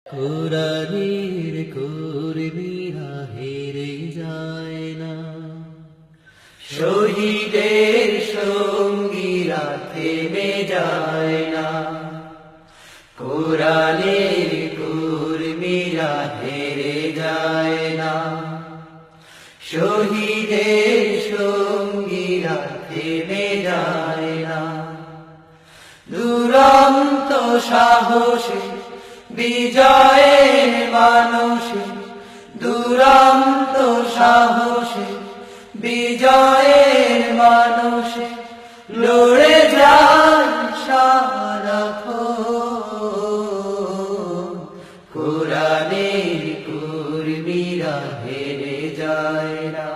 কোরআনের কর্মীরা হেরে যায় না, শহীদের সঙ্গীরা থেমে যায় না। কোরআনের কর্মীরা হেরে যায় না, শহীদের সঙ্গীরা থেমে যায় না। দুরন্ত সাহসে বিজয়ের মানুষে, দুরন্ত সাহসে বিজয়ের মানুষে লড়ে যায় সারাক্ষণ। কোরআনের কর্মীরা হেরে যায় না,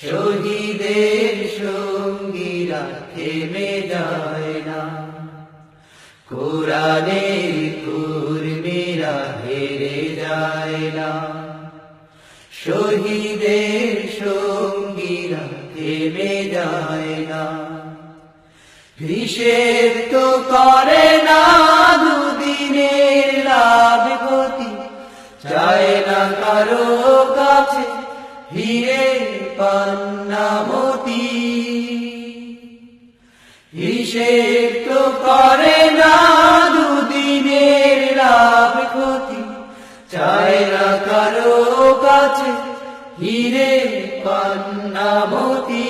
শহীদের সঙ্গীরা থেমে যায় না। কোরআনের কর্মীরা হেরে যায় না, শহীদের সঙ্গীরা থেমে যায় না। হিসেব তো করে না দুদিনের লাভ ক্ষতি, চায় না কারো কাছে হিরে পান্না মতি। হিসেব তো করে না দুদিনের লাভ ক্ষতি, চায় না কারো কাছে হিরে পান্না মতি।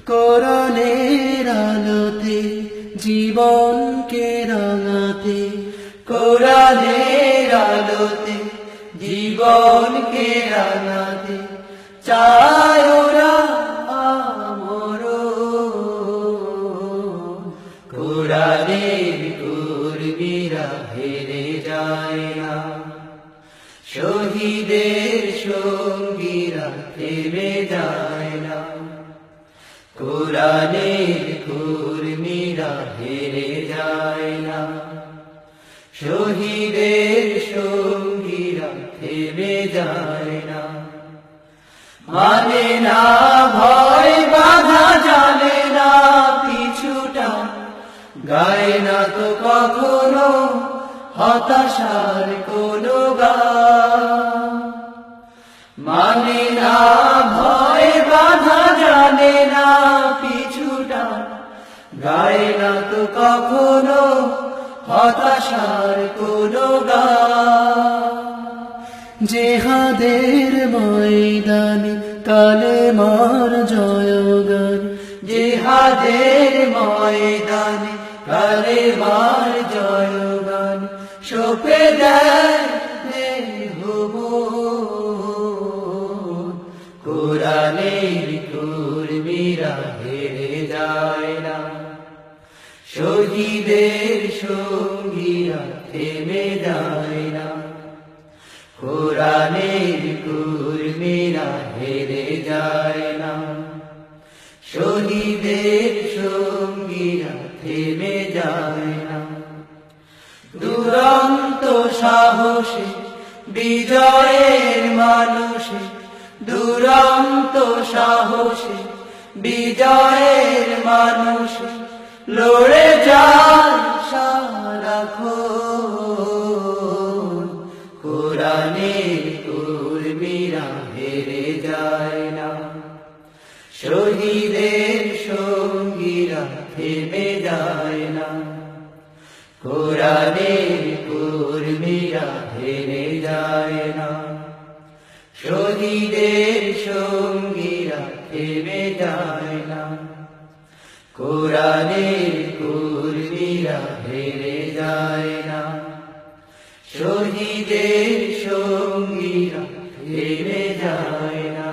কোরআনের আলোতে জীবনকে রাঙাতে, কোরআনের আলোতে জীবনকে রাঙাতে চায় ওরা আমরণ। কোরআনের কর্মীরা হেরে যায় না, শহীদের সঙ্গীরা থেমে যায় না। কোরআনের কর্মীরা হেরে যায় না, শহীদের সঙ্গীরা থেমে যায় না। মানে না ভয় বাধা, জানে না পিছুটা, গায় না তো কখনো হতাশার কোনো গান। মানে না ভয় বাধা, জানে না পিছুটা, গায় না তো কখনো হতাশার কোনো গান। জেহাদের ময়দানে কালেমার জয়গান, জেহাদের ময়দানে কালেমার জয়গান শোপে দেয় দেহ মন। কোরআনের কর্মীরা হেরে যায় না, শহীদের সঙ্গীরা থেমে যায় না। কোরআনের কর্মীরা হেরে যায় না, শহীদের সঙ্গীরা থেমে যায় না। দুরন্ত সাহসে বিজয়ের মানুষে, দুরন্ত সাহসে বিজয়ের মানুষে লড়ে যায় সারাক্ষণ। কোরআনের কর্মীরা হেরে যায় না, শহীদের সঙ্গীরা থেমে যায় না। কোরআনের কর্মীরা হেরে যায় না, শহীদের সঙ্গীরা থেমে যায় না। কোরআনের কর্মীরা হেরে যায় না, শহীদের সঙ্গীরা থেমে যায় না।